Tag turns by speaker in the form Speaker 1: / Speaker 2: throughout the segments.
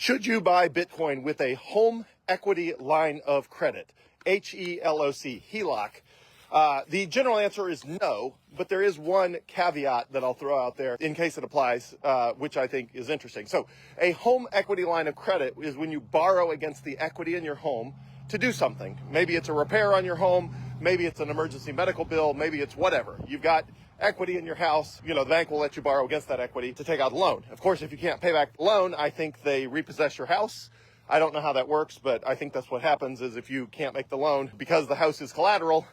Speaker 1: Should you buy Bitcoin with a home equity line of credit? HELOC, HELOC. The general answer is no, but there is one caveat that I'll throw out there in case it applies, which I think is interesting. So a home equity line of credit is when you borrow against the equity in your home to do something. Maybe it's a repair on your home, maybe it's an emergency medical bill, maybe it's whatever. You've got equity in your house, the bank will let you borrow against that equity to take out a loan. Of course, if you can't pay back the loan, I think they repossess your house. I don't know how that works, but I think that's what happens is if you can't make the loan, because the house is collateral,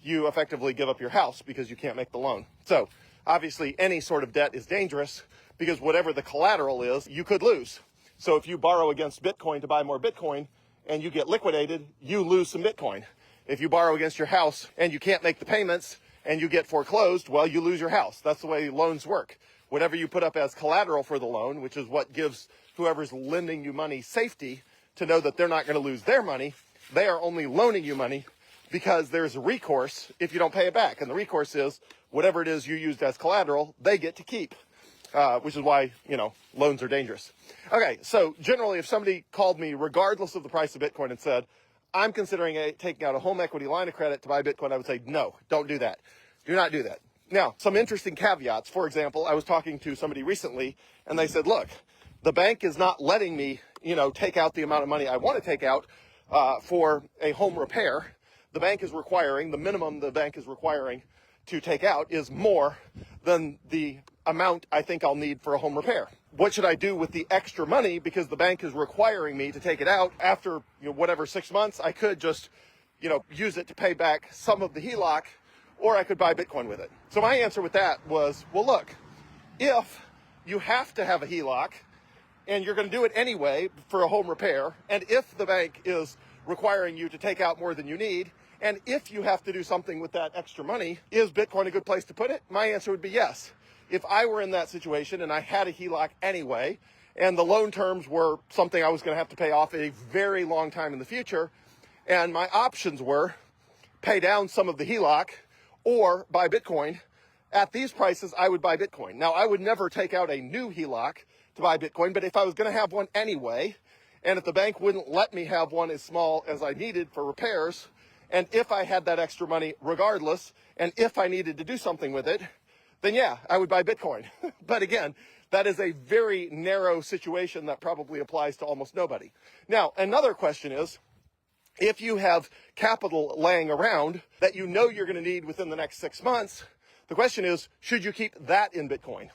Speaker 1: you effectively give up your house because you can't make the loan. So obviously any sort of debt is dangerous because whatever the collateral is, you could lose. So if you borrow against Bitcoin to buy more Bitcoin and you get liquidated, you lose some Bitcoin. If you borrow against your house and you can't make the payments and you get foreclosed, well, you lose your house. That's the way loans work. Whatever you put up as collateral for the loan, which is what gives whoever's lending you money safety to know that they're not going to lose their money, they are only loaning you money because there's a recourse if you don't pay it back. And the recourse is whatever it is you used as collateral, they get to keep, which is why, loans are dangerous. Okay, so generally if somebody called me regardless of the price of Bitcoin and said, I'm considering taking out a home equity line of credit to buy Bitcoin, I would say, no, don't do that. Do not do that. Now, some interesting caveats. For example, I was talking to somebody recently and they said, look, the bank is not letting me, take out the amount of money I want to take out for a home repair. The bank is requiring, the minimum the bank is requiring to take out is more than the amount I think I'll need for a home repair. What should I do with the extra money? Because the bank is requiring me to take it out after, whatever, 6 months. I could just, use it to pay back some of the HELOC, or I could buy Bitcoin with it. So my answer with that was, well, look, if you have to have a HELOC and you're going to do it anyway for a home repair, and if the bank is requiring you to take out more than you need, and if you have to do something with that extra money, is Bitcoin a good place to put it? My answer would be yes. If I were in that situation and I had a HELOC anyway, and the loan terms were something I was going to have to pay off a very long time in the future, and my options were pay down some of the HELOC or buy Bitcoin, at these prices, I would buy Bitcoin. Now, I would never take out a new HELOC to buy Bitcoin, but if I was going to have one anyway, and if the bank wouldn't let me have one as small as I needed for repairs, and if I had that extra money regardless, and if I needed to do something with it, then yeah, I would buy Bitcoin. But again, that is a very narrow situation that probably applies to almost nobody. Now, another question is, if you have capital laying around that you're going to need within the next 6 months, the question is, should you keep that in Bitcoin?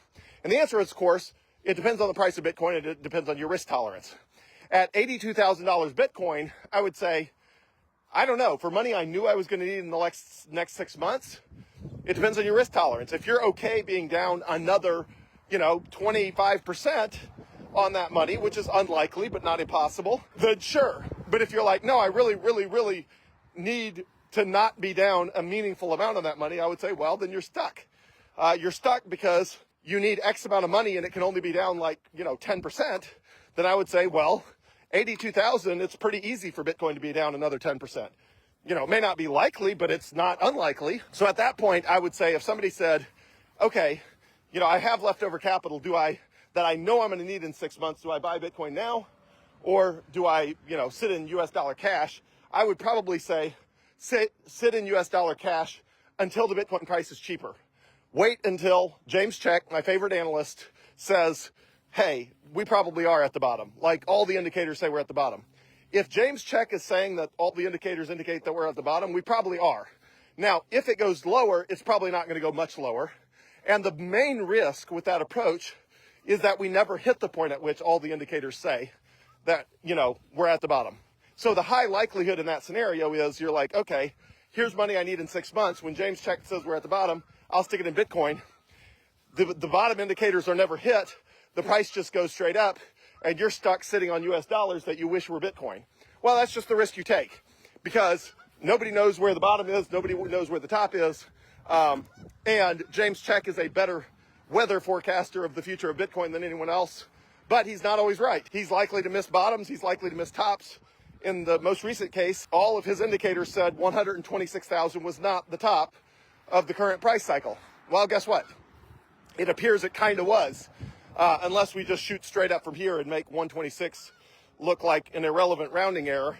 Speaker 1: And the answer is, of course, it depends on the price of Bitcoin and it depends on your risk tolerance. At $82,000 Bitcoin, I would say, I don't know, for money I knew I was going to need in the next 6 months, it depends on your risk tolerance. If you're okay being down another, 25% on that money, which is unlikely but not impossible, then sure. But if you're like, no, I really, really, really need to not be down a meaningful amount of that money, I would say, well, then you're stuck. You're stuck because you need X amount of money and it can only be down 10%. Then I would say, well, 82,000, it's pretty easy for Bitcoin to be down another 10%. It may not be likely, but it's not unlikely. So at that point, I would say if somebody said, okay, I have leftover capital, that I know I'm going to need in 6 months, do I buy Bitcoin now? Or do I, sit in US dollar cash? I would probably say, sit in US dollar cash until the Bitcoin price is cheaper. Wait until James Check, my favorite analyst, says, hey, we probably are at the bottom. Like all the indicators say we're at the bottom. If James Check is saying that all the indicators indicate that we're at the bottom, we probably are. Now, if it goes lower, it's probably not going to go much lower. And the main risk with that approach is that we never hit the point at which all the indicators say that, we're at the bottom. So the high likelihood in that scenario is you're like, okay, here's money I need in 6 months. When James Check says we're at the bottom, I'll stick it in Bitcoin. The bottom indicators are never hit. The price just goes straight up and you're stuck sitting on US dollars that you wish were Bitcoin. Well, that's just the risk you take because nobody knows where the bottom is. Nobody knows where the top is. And James Check is a better weather forecaster of the future of Bitcoin than anyone else, but he's not always right. He's likely to miss bottoms. He's likely to miss tops. In the most recent case, all of his indicators said 126,000 was not the top of the current price cycle. Well, guess what? It appears it kind of was, unless we just shoot straight up from here and make 126 look like an irrelevant rounding error,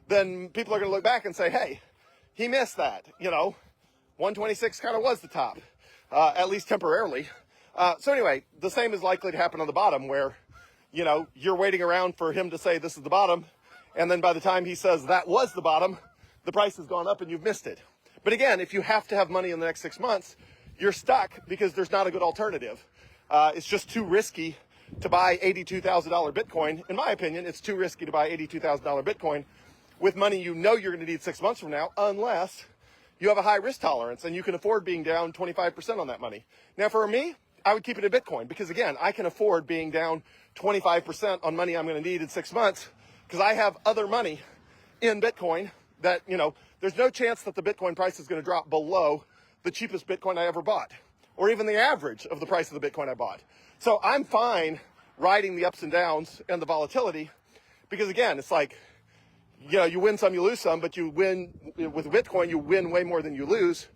Speaker 1: then people are going to look back and say, hey, he missed that. 126 kind of was the top, at least temporarily. So anyway, the same is likely to happen on the bottom where, you're waiting around for him to say this is the bottom. And then by the time he says that was the bottom, the price has gone up and you've missed it. But again, if you have to have money in the next 6 months, you're stuck because there's not a good alternative. It's just too risky to buy $82,000 Bitcoin. In my opinion, it's too risky to buy $82,000 Bitcoin with money you're going to need 6 months from now, unless you have a high risk tolerance and you can afford being down 25% on that money. Now, for me, I would keep it in Bitcoin because, again, I can afford being down 25% on money I'm going to need in 6 months because I have other money in Bitcoin that, there's no chance that the Bitcoin price is going to drop below the cheapest Bitcoin I ever bought, or even the average of the price of the Bitcoin I bought. So I'm fine riding the ups and downs and the volatility because, again, it's like, you win some, you lose some, but you win with Bitcoin, you win way more than you lose.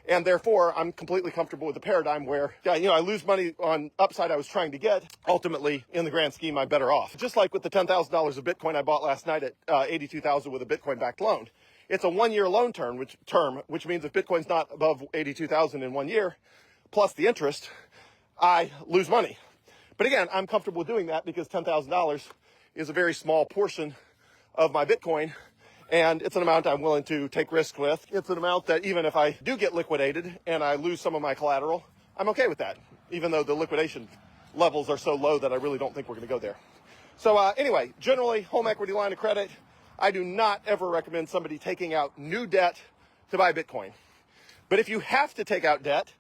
Speaker 1: And therefore, I'm completely comfortable with the paradigm where, I lose money on upside I was trying to get. Ultimately, in the grand scheme, I'm better off. Just like with the $10,000 of Bitcoin I bought last night at $82,000 with a Bitcoin-backed loan. It's a one-year loan term, which means if Bitcoin's not above $82,000 in 1 year, plus the interest, I lose money. But again, I'm comfortable doing that because $10,000 is a very small portion of my Bitcoin. And it's an amount I'm willing to take risk with. It's an amount that even if I do get liquidated and I lose some of my collateral, I'm okay with that, even though the liquidation levels are so low that I really don't think we're going to go there. So anyway, generally, home equity line of credit, I do not ever recommend somebody taking out new debt to buy Bitcoin. But if you have to take out debt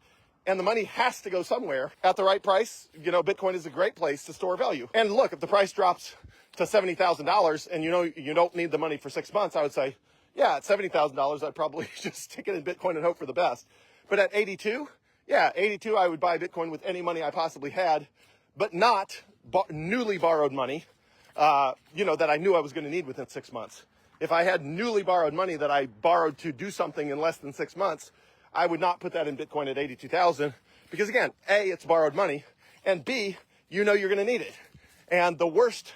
Speaker 1: and the money has to go somewhere at the right price, Bitcoin is a great place to store value. And look, if the price drops to $70,000 and you don't need the money for 6 months, I would say, yeah, at $70,000, I'd probably just stick it in Bitcoin and hope for the best. But at 82, I would buy Bitcoin with any money I possibly had, but not newly borrowed money, that I knew I was going to need within 6 months. If I had newly borrowed money that I borrowed to do something in less than 6 months, I would not put that in Bitcoin at 82,000 because, again, A, it's borrowed money, and B, you're going to need it. And the worst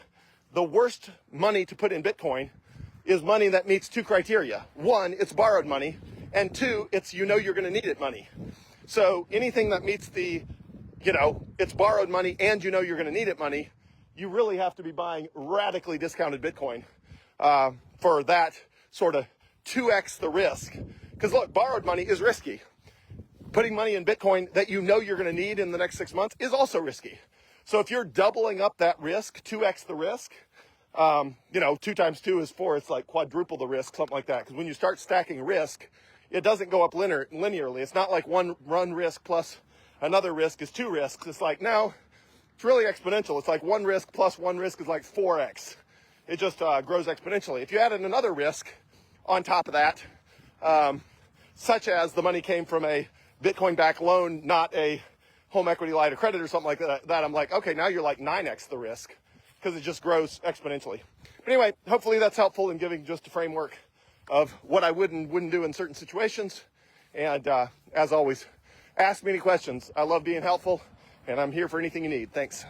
Speaker 1: money to put in Bitcoin is money that meets two criteria. One, it's borrowed money, and two, it's you're going to need it money. So anything that meets the, it's borrowed money and you're going to need it money, you really have to be buying radically discounted Bitcoin for that sort of 2x the risk. Because look, borrowed money is risky. Putting money in Bitcoin that you're going to need in the next 6 months is also risky. So if you're doubling up that risk, 2x the risk, 2 times 2 is 4. It's like quadruple the risk, something like that. Because when you start stacking risk, it doesn't go up linearly. It's not like one risk plus another risk is 2 risks. It's like, no, it's really exponential. It's like 1 risk plus 1 risk is like 4x. It just grows exponentially. If you added another risk on top of that, such as the money came from a Bitcoin-backed loan, not a home equity line of credit or something like that, I'm like, okay, now you're like 9x the risk because it just grows exponentially. But anyway, hopefully that's helpful in giving just a framework of what I would and wouldn't do in certain situations. And as always, ask me any questions. I love being helpful, and I'm here for anything you need. Thanks.